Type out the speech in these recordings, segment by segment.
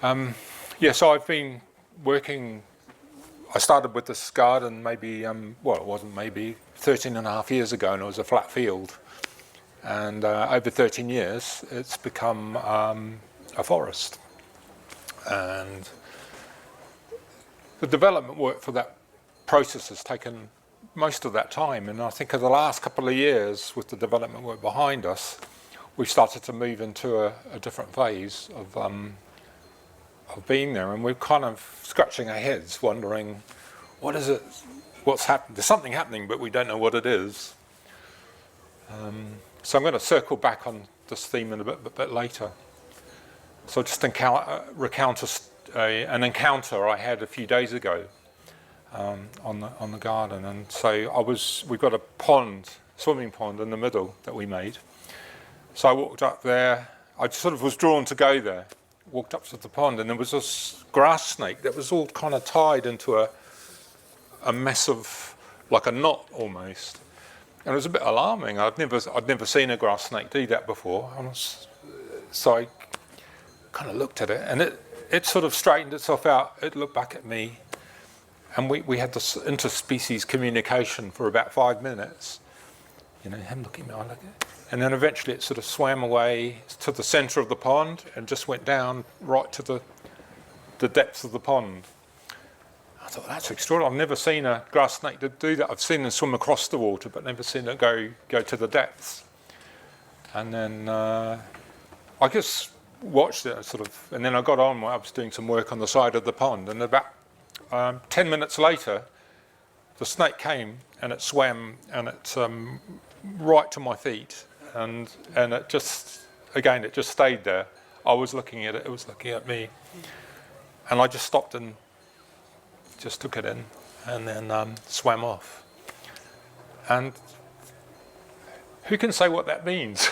So I've been working. I started with this garden maybe, it wasn't maybe 13 and a half years ago, and it was a flat field. And over 13 years, it's become a forest. And the development work for that process has taken most of that time. And I think in the last couple of years, with the development work behind us, we've started to move into a different phase of being there. And we're kind of scratching our heads, wondering, what is it? What's happening? There's something happening, but we don't know what it is. So I'm going to circle back on this theme in a bit later. So just recount an encounter I had a few days ago on the garden. And so we've got a swimming pond in the middle that we made. So I walked up there. I sort of was drawn to go there. Walked up to the pond, and there was this grass snake that was all kind of tied into a mess of, like a knot almost. And it was a bit alarming. I'd never seen a grass snake do that before. So I kind of looked at it, and it sort of straightened itself out. It looked back at me, and we had this interspecies communication for about 5 minutes. Him looking at me, I look at it. And then eventually it sort of swam away to the centre of the pond and just went down right to the depths of the pond. I thought, that's extraordinary. I've never seen a grass snake do that. I've seen them swim across the water, but never seen it go to the depths. And then I just watched it and then I got on. I was doing some work on the side of the pond, and about 10 minutes later, the snake came and it swam, and it right to my feet, and it just stayed there. I was looking at it, it was looking at me, and I just stopped and just took it in, and then swam off. And who can say what that means?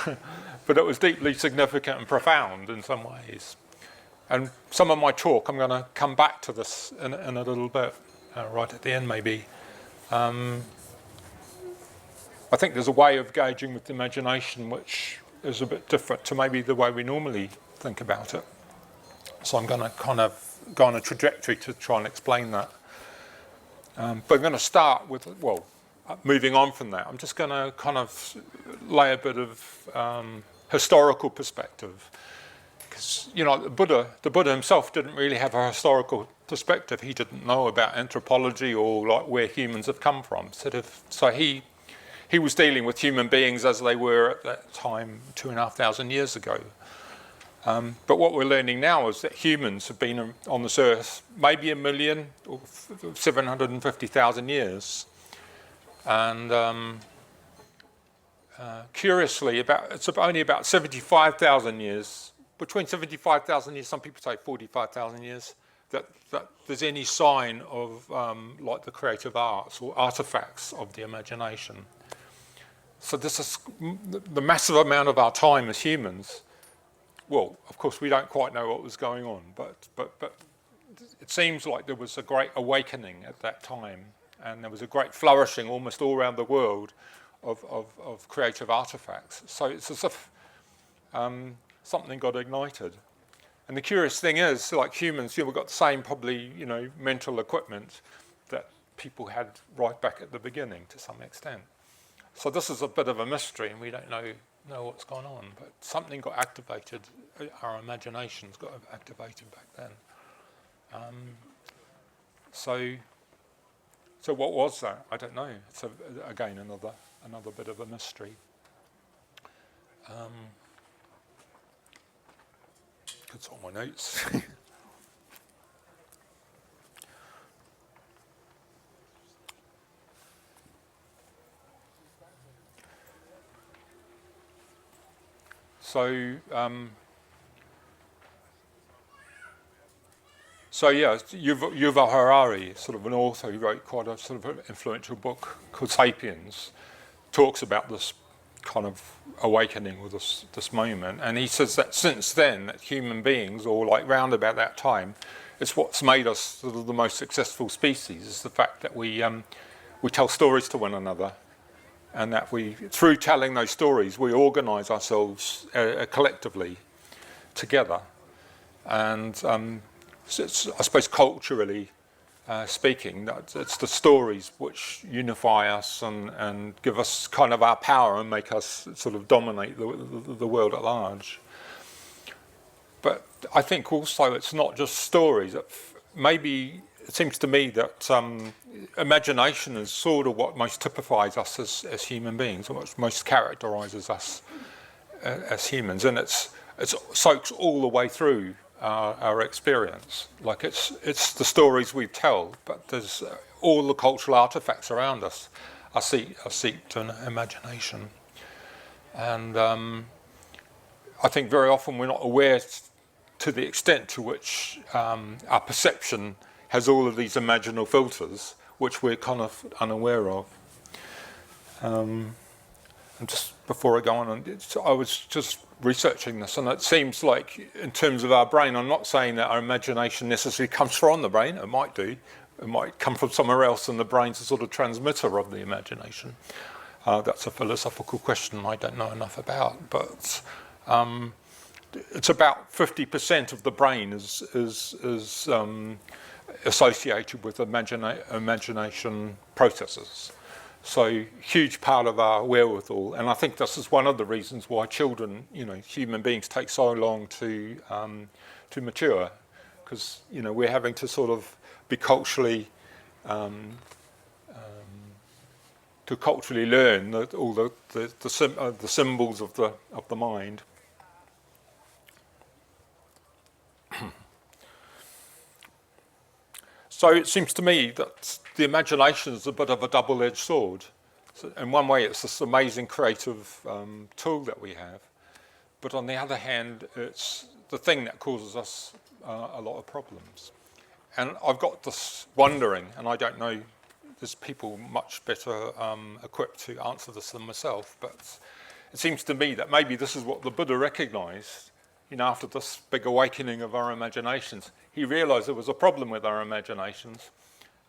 But it was deeply significant and profound in some ways. And some of my talk, I'm going to come back to this in a little bit, right at the end maybe. I think there's a way of gauging with the imagination which is a bit different to maybe the way we normally think about it. So I'm going to kind of go on a trajectory to try and explain that. But I'm going to start with, moving on from that, I'm just going to kind of lay a bit of historical perspective. Because, the Buddha himself didn't really have a historical perspective. He didn't know about anthropology or like where humans have come from. So he was dealing with human beings as they were at that time 2,500 years ago. But what we're learning now is that humans have been on this earth maybe 1 million or 750,000 years. And curiously, it's only about 75,000 years, between 75,000 years, some people say 45,000 years, that there's any sign of like the creative arts or artifacts of the imagination. So this is the massive amount of our time as humans. Well, of course, we don't quite know what was going on, but it seems like there was a great awakening at that time, and there was a great flourishing almost all around the world of creative artifacts. So it's as if something got ignited. And the curious thing is, like humans, we've got the same probably, mental equipment that people had right back at the beginning to some extent. So this is a bit of a mystery, and we don't know what's going on. But something got activated. Our imaginations got activated back then. So what was that? I don't know. It's again another bit of a mystery. It's on my notes. Yuval Harari, sort of an author who wrote quite a sort of influential book called *Sapiens*, talks about this kind of awakening or this moment, and he says that since then, that human beings, or like round about that time, it's what's made us sort of the most successful species. Is the fact that we tell stories to one another. And that through telling those stories, we organise ourselves collectively together. And it's, I suppose culturally speaking, it's the stories which unify us and give us kind of our power and make us sort of dominate the world at large. But I think also it's not just stories. Maybe it seems to me that imagination is sort of what most typifies us as human beings, or what most characterises us as humans, and it soaks all the way through our experience. Like it's the stories we tell, but there's all the cultural artefacts around us are seeped in imagination, and I think very often we're not aware to the extent to which our perception has all of these imaginal filters, which we're kind of unaware of. And just before I go on, I was just researching this, and it seems like in terms of our brain, I'm not saying that our imagination necessarily comes from the brain. It might do. It might come from somewhere else, and the brain's a sort of transmitter of the imagination. That's a philosophical question I don't know enough about, but it's about 50% of the brain is associated with imagination processes. So huge part of our wherewithal, and I think this is one of the reasons why children, human beings, take so long to mature, because we're having to sort of be culturally to culturally learn all the symbols of the mind. So it seems to me that the imagination is a bit of a double-edged sword. So in one way, it's this amazing creative tool that we have, but on the other hand, it's the thing that causes us a lot of problems. And I've got this wondering, and I don't know, there's people much better equipped to answer this than myself, but it seems to me that maybe this is what the Buddha recognized, after this big awakening of our imaginations. He realized there was a problem with our imaginations,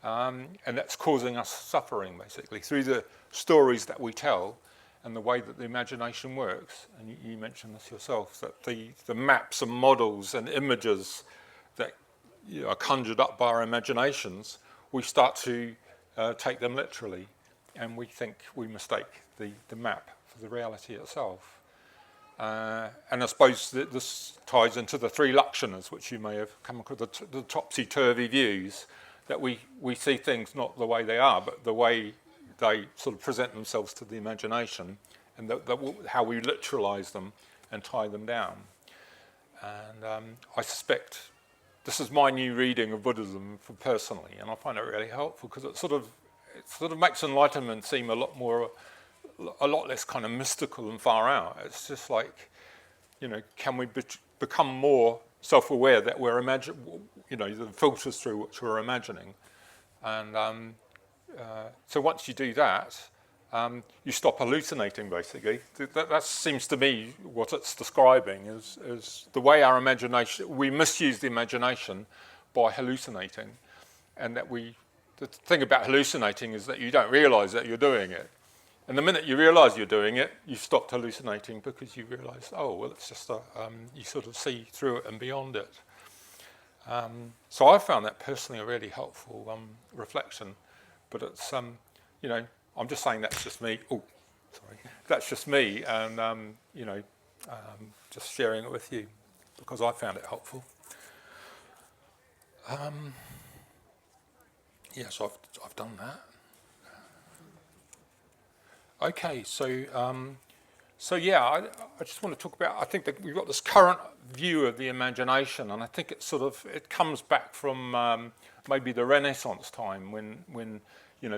and that's causing us suffering, basically, through the stories that we tell and the way that the imagination works. And you mentioned this yourself, that the maps and models and images that are conjured up by our imaginations, we start to take them literally, and we think we mistake the map for the reality itself. And I suppose that this ties into the three lakshanas, which you may have come across, the topsy-turvy views, that we see things not the way they are, but the way they sort of present themselves to the imagination, and how we literalize them and tie them down. And I suspect this is my new reading of Buddhism personally, and I find it really helpful because it sort of makes enlightenment seem a lot less kind of mystical and far out. It's just like, can we become more self-aware that we're the filters through which we're imagining. And so once you do that, you stop hallucinating, basically. That seems to me what it's describing is the way our imagination, we misuse the imagination by hallucinating. And the thing about hallucinating is that you don't realize that you're doing it. And the minute you realise you're doing it, you've stopped hallucinating because you realise, it's just you sort of see through it and beyond it. So I found that personally a really helpful reflection. But it's, I'm just saying that's just me. That's just me, and just sharing it with you because I found it helpful. Yes, I've done that. Okay, so I just want to talk about, I think that we've got this current view of the imagination, and I think it comes back from maybe the Renaissance time when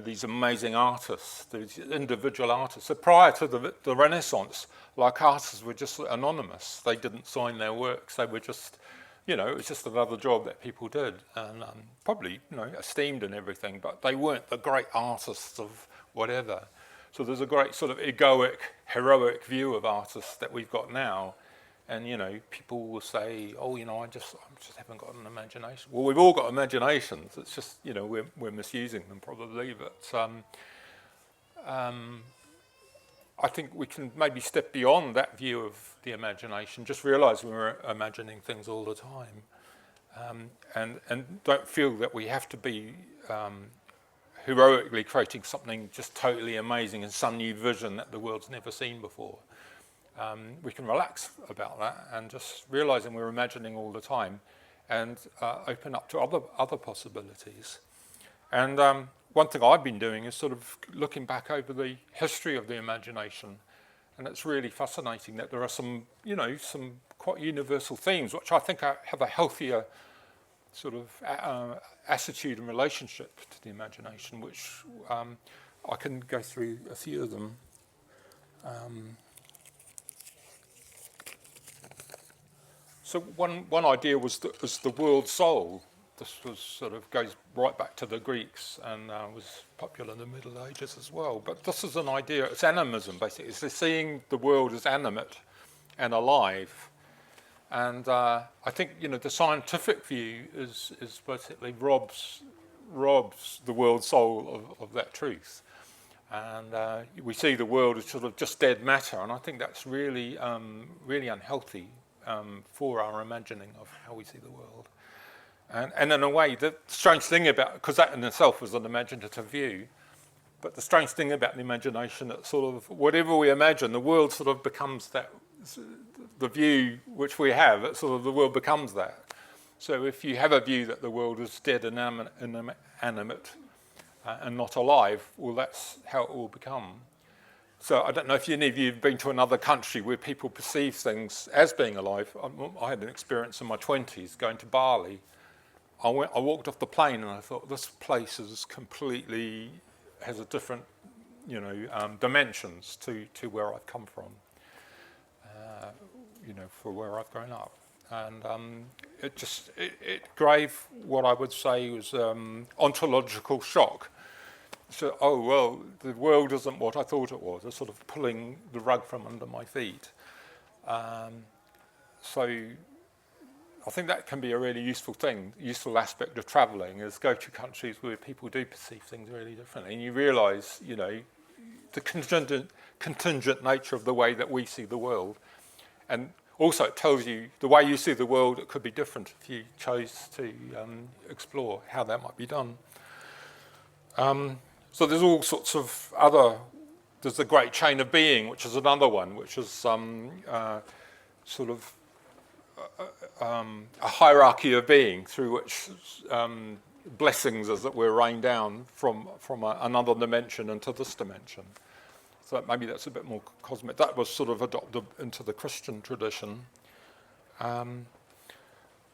these amazing artists, these individual artists. So prior to the Renaissance, like artists were just anonymous. They didn't sign their works. They were just, it was just another job that people did, and probably, esteemed and everything, but they weren't the great artists of whatever. So there's a great sort of egoic, heroic view of artists that we've got now. And, people will say, I just haven't got an imagination. Well, we've all got imaginations. It's just, we're misusing them probably. But I think we can maybe step beyond that view of the imagination, just realise we're imagining things all the time, and don't feel that we have to be heroically creating something just totally amazing and some new vision that the world's never seen before. We can relax about that and just realising we're imagining all the time, and open up to other possibilities. And one thing I've been doing is sort of looking back over the history of the imagination, and it's really fascinating that there are some quite universal themes which I think have a healthier sort of attitude and relationship to the imagination, which I can go through a few of them. So one idea was the world soul. This was sort of goes right back to the Greeks and was popular in the Middle Ages as well. But this is an idea, it's animism basically. It's seeing the world as animate and alive. And I think the scientific view is basically robs the world soul of that truth. And we see the world as sort of just dead matter, and I think that's really unhealthy for our imagining of how we see the world. And in a way, the strange thing about, because that in itself was an imaginative view, but the strange thing about the imagination, that sort of whatever we imagine, the world sort of becomes that, the view which we have, it sort of the world becomes that. So if you have a view that the world is dead and inanimate and not alive, well, that's how it will become. So I don't know if any of you have been to another country where people perceive things as being alive. I had an experience in my 20s going to Bali. I walked off the plane and I thought, this place has a different, dimensions to where I've come from, for where I've grown up. And it gave what I would say was ontological shock. So, oh, well, the world isn't what I thought it was. It's sort of pulling the rug from under my feet. So I think that can be a really useful aspect of travelling, is go to countries where people do perceive things really differently. And you realise, the contingent nature of the way that we see the world. And also it tells you the way you see the world, it could be different if you chose to explore how that might be done. So there's all sorts of there's the great chain of being, which is another one, which is sort of a hierarchy of being through which blessings, as it were, rain down from another dimension into this dimension. So maybe that's a bit more cosmic. That was sort of adopted into the Christian tradition.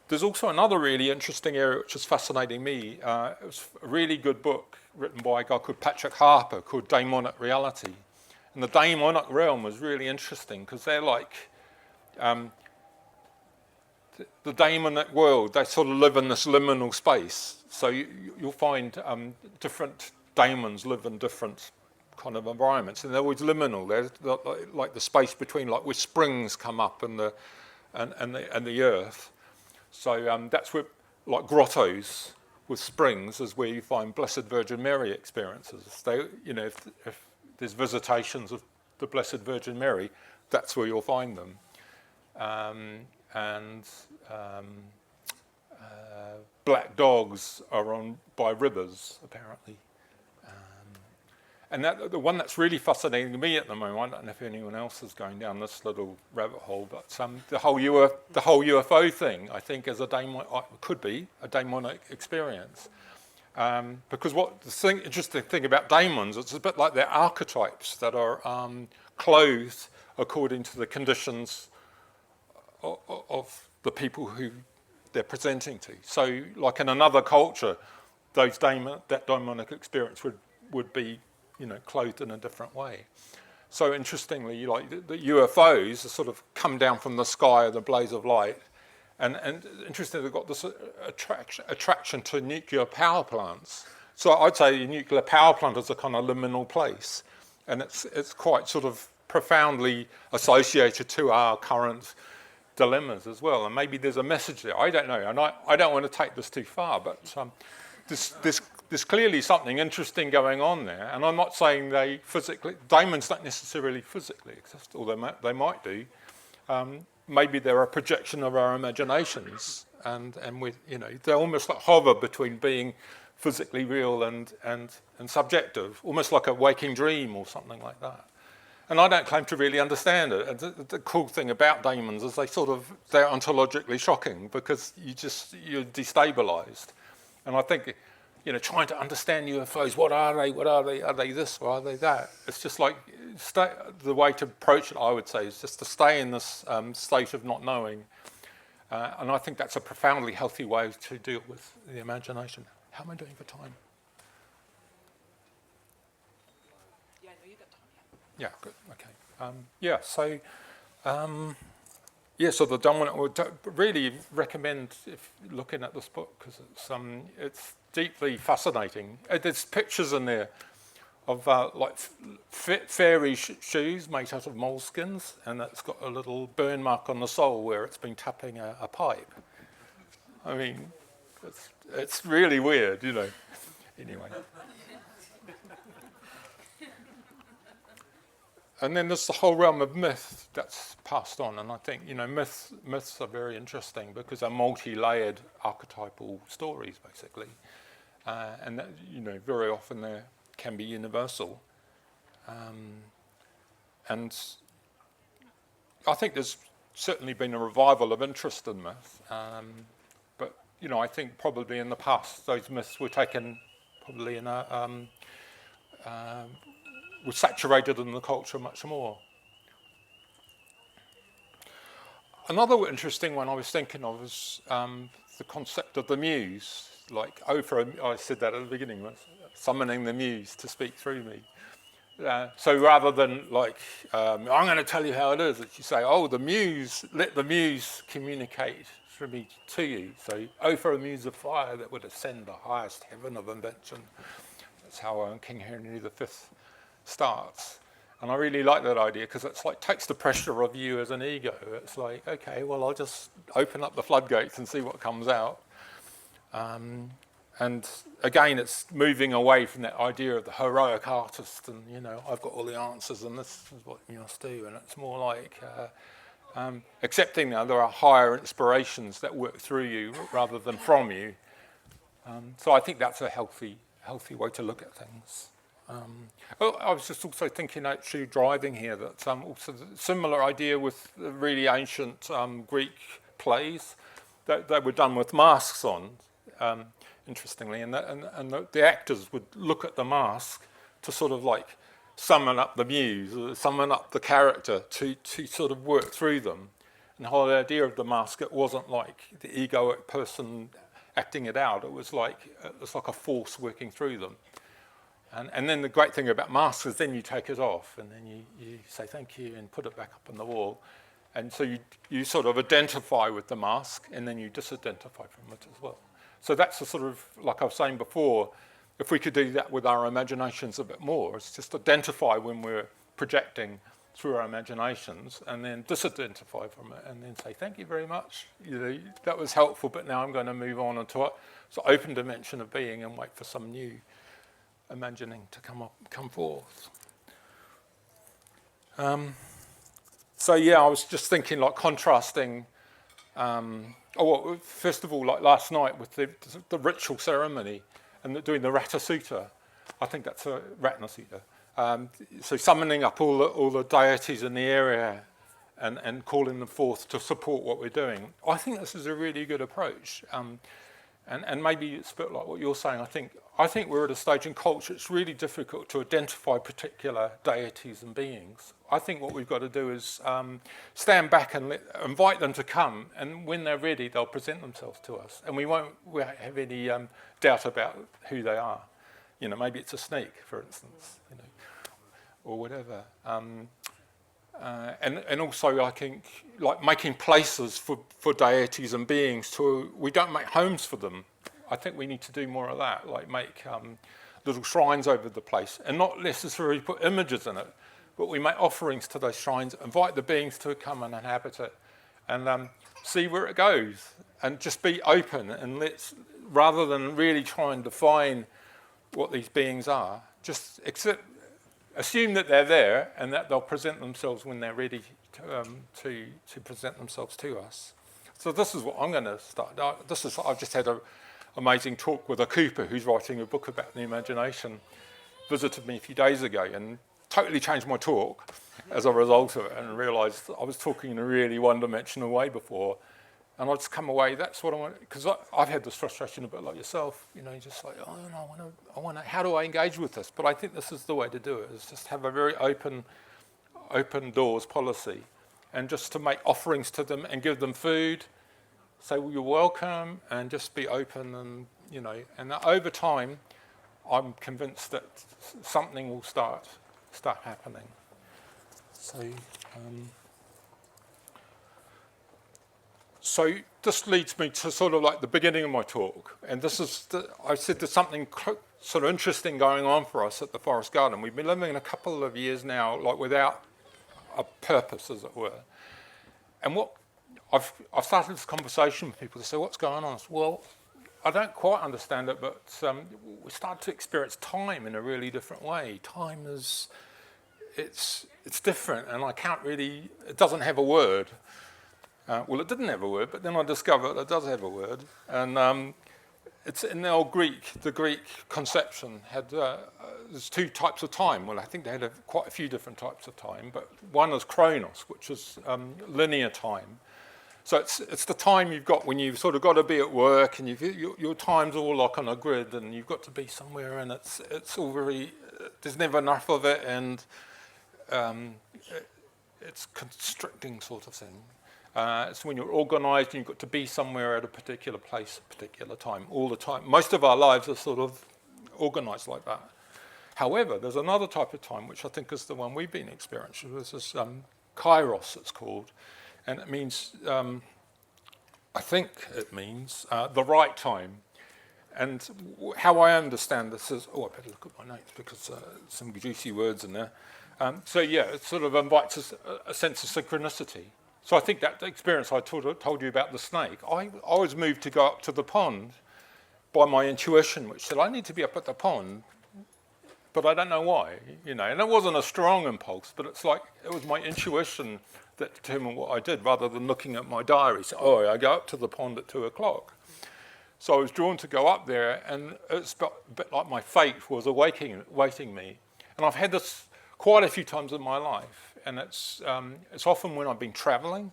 There's also another really interesting area which is fascinating me. It was a really good book written by a guy called Patrick Harper called Daemonic Reality. And the daemonic realm was really interesting because they're like the daemonic world. They sort of live in this liminal space. So you'll find different daemons live in different kind of environments, and they're always liminal. They're like the space between, like where springs come up and the earth. So that's where, like grottos with springs, is where you find Blessed Virgin Mary experiences. They, if there's visitations of the Blessed Virgin Mary, that's where you'll find them. Black dogs are by rivers, apparently. And the one that's really fascinating to me at the moment, I don't know if anyone else is going down this little rabbit hole, but the whole UFO thing, I think, could be a daemonic experience. Because the interesting thing about daemons, it's a bit like they're archetypes that are clothed according to the conditions of the people who they're presenting to. So, like in another culture, that daemonic experience would be, clothed in a different way. So interestingly, like the UFOs sort of come down from the sky with a blaze of light, and interestingly, they've got this attraction to nuclear power plants. So I'd say a nuclear power plant is a kind of liminal place, and it's quite sort of profoundly associated to our current dilemmas as well. And maybe there's a message there. I don't know, and I don't want to take this too far, but this there's clearly something interesting going on there, and I'm not saying daemons don't necessarily physically exist, although they might do. Maybe they're a projection of our imaginations, and they almost like hover between being physically real and subjective, almost like a waking dream or something like that. And I don't claim to really understand it. And the cool thing about daemons is they're ontologically shocking because you're destabilized. And I think, trying to understand UFOs, what are they? What are they? Are they this or are they that? It's just like, the way to approach it, I would say, is just to stay in this state of not knowing. And I think that's a profoundly healthy way to deal with the imagination. How am I doing for time? Yeah, no, you got time, yeah. Yeah, good, okay. So the dominant would really recommend if looking at this book because it's deeply fascinating. There's pictures in there of fairy shoes made out of moleskins, and it's got a little burn mark on the sole where it's been tapping a pipe. I mean, it's really weird, Anyway. And then there's the whole realm of myth that's passed on, and I think myths are very interesting because they're multi-layered archetypal stories, basically, and that, very often they can be universal. And I think there's certainly been a revival of interest in myth, but I think probably in the past those myths were taken probably in were saturated in the culture much more. Another interesting one I was thinking of is the concept of the muse. I said that at the beginning, summoning the muse to speak through me. So rather than I'm going to tell you how it is, you say, the muse, let the muse communicate through me to you. So, for a muse of fire that would ascend the highest heaven of invention. That's how King Henry V starts. And I really like that idea because it's takes the pressure of you as an ego. It's like, okay, well, I'll just open up the floodgates and see what comes out. And again, it's moving away from that idea of the heroic artist and, I've got all the answers and this is what you must do. And it's more like accepting that there are higher inspirations that work through you rather than from you. So I think that's a healthy way to look at things. I was just also thinking actually driving here that also the similar idea with the really ancient Greek plays that they were done with masks on, interestingly, and the actors would look at the mask to sort of summon up the muse, or summon up the character to sort of work through them. And the whole idea of the mask, it wasn't like the egoic person acting it out, it was like a force working through them. And then the great thing about masks is then you take it off and then you say thank you and put it back up on the wall. And so you sort of identify with the mask and then you disidentify from it as well. So that's the sort of, like I was saying before, if we could do that with our imaginations a bit more, it's just identify when we're projecting through our imaginations and then disidentify from it and then say thank you very much. That was helpful, but now I'm going to move on into the open dimension of being and wait for some new imagining to come forth. I was just thinking contrasting. First of all, last night with the ritual ceremony and doing the Rata Sutta. I think that's a Ratna Sutta. So summoning up all the deities in the area and calling them forth to support what we're doing. I think this is a really good approach. And maybe it's a bit like what you're saying. I think we're at a stage in culture it's really difficult to identify particular deities and beings. I think what we've got to do is stand back and invite them to come, and when they're ready, they'll present themselves to us, and we won't have any doubt about who they are. Maybe it's a snake, for instance, or whatever. And also, I think, making places for deities and beings, we don't make homes for them. I think we need to do more of that, make little shrines over the place, and not necessarily put images in it, but we make offerings to those shrines, invite the beings to come and inhabit it, and see where it goes, and just be open, and rather than really try and define what these beings are. Just assume that they're there and that they'll present themselves when they're ready to present themselves to us. So this is what I'm going to start. I've just had an amazing talk with a Cooper who's writing a book about the imagination. Visited me a few days ago and totally changed my talk as a result of it, and realised I was talking in a really one-dimensional way before. And I just come away, that's what I want, because I've had this frustration a bit like yourself, just like, oh, no, I want to, how do I engage with this? But I think this is the way to do it, is just have a very open doors policy, and just to make offerings to them and give them food, say, well, you're welcome, and just be open, and, and that over time, I'm convinced that something will start happening. So this leads me to sort of like the beginning of my talk, and I said there's something sort of interesting going on for us at the Forest Garden. We've been living a couple of years now, like without a purpose, as it were. And what I've started this conversation with people to say, what's going on? I said, well, I don't quite understand it, but we start to experience time in a really different way. Time is, it's different, and it doesn't have a word. Well, it didn't have a word, but then I discovered it does have a word. And it's in the old Greek, the Greek conception had, there's two types of time. Well, I think they had quite a few different types of time, but one is chronos, which is linear time. So it's the time you've got when you've sort of got to be at work, and your time's all like on a grid, and you've got to be somewhere, and it's all very, there's never enough of it, and it's constricting sort of thing. It's when you're organised and you've got to be somewhere at a particular place, a particular time, all the time. Most of our lives are sort of organised like that. However, there's another type of time, which I think is the one we've been experiencing. This is kairos, it's called. And it means, I think it means the right time. And how I understand this is, I better look at my notes because some juicy words in there. It sort of invites a sense of synchronicity. So I think that the experience I told you about the snake, I was moved to go up to the pond by my intuition, which said I need to be up at the pond, but I don't know why, And it wasn't a strong impulse, but it's like it was my intuition that determined what I did, rather than looking at my diary. So, I go up to the pond at 2:00. So I was drawn to go up there, and it's a bit like my fate was awaiting me. And I've had this quite a few times in my life. And it's often when I've been travelling,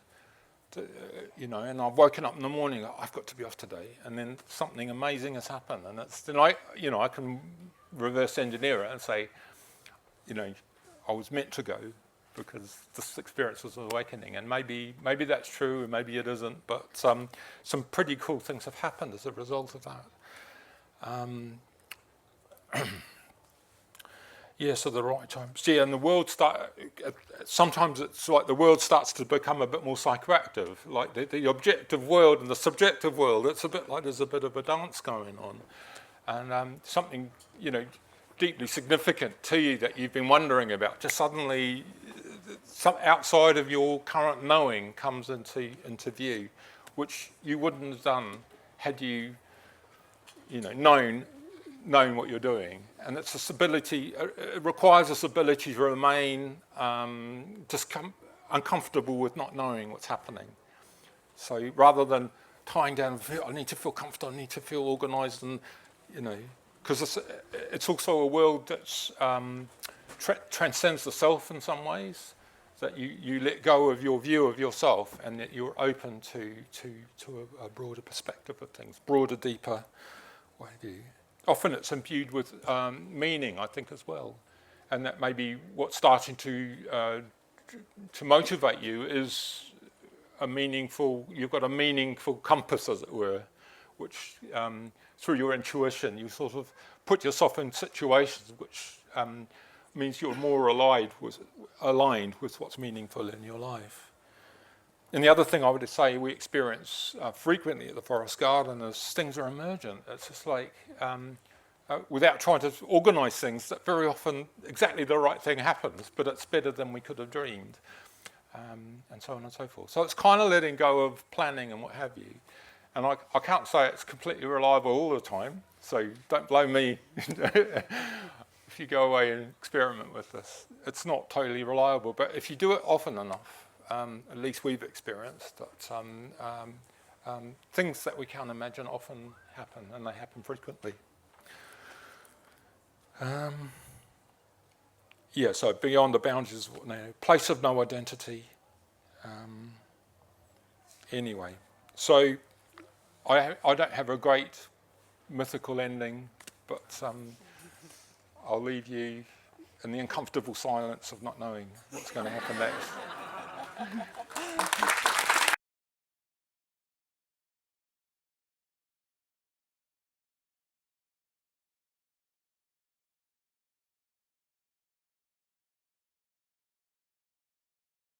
and I've woken up in the morning, I've got to be off today, and then something amazing has happened, and then I can reverse engineer it and say, I was meant to go because this experience was awakening, and maybe that's true, and maybe it isn't, but some pretty cool things have happened as a result of that. So the right time. And the world sometimes it's like the world starts to become a bit more psychoactive, like the objective world and the subjective world. It's a bit like there's a bit of a dance going on, and something deeply significant to you that you've been wondering about. Just suddenly, some outside of your current knowing comes into view, which you wouldn't have done had you, known what you're doing. And it's this ability, it requires this ability to remain uncomfortable with not knowing what's happening. So rather than tying down, I need to feel comfortable, I need to feel organised, and, because it's also a world that transcends the self in some ways, that you let go of your view of yourself, and that you're open to a broader perspective of things, broader, deeper way of view. Often it's imbued with meaning, I think, as well. And that maybe what's starting to motivate you is you've got a meaningful compass, as it were, which through your intuition, you sort of put yourself in situations which means you're more aligned with what's meaningful in your life. And the other thing I would say we experience frequently at the Forest Garden is things are emergent. It's just like, without trying to organise things, that very often exactly the right thing happens, but it's better than we could have dreamed, and so on and so forth. So it's kind of letting go of planning and what have you. And I can't say it's completely reliable all the time, so don't blame me if you go away and experiment with this. It's not totally reliable, but if you do it often enough, at least we've experienced that things that we can't imagine often happen, and they happen frequently. Yeah, so beyond the boundaries, place of no identity. Anyway, so I don't have a great mythical ending, but I'll leave you in the uncomfortable silence of not knowing what's going to happen next.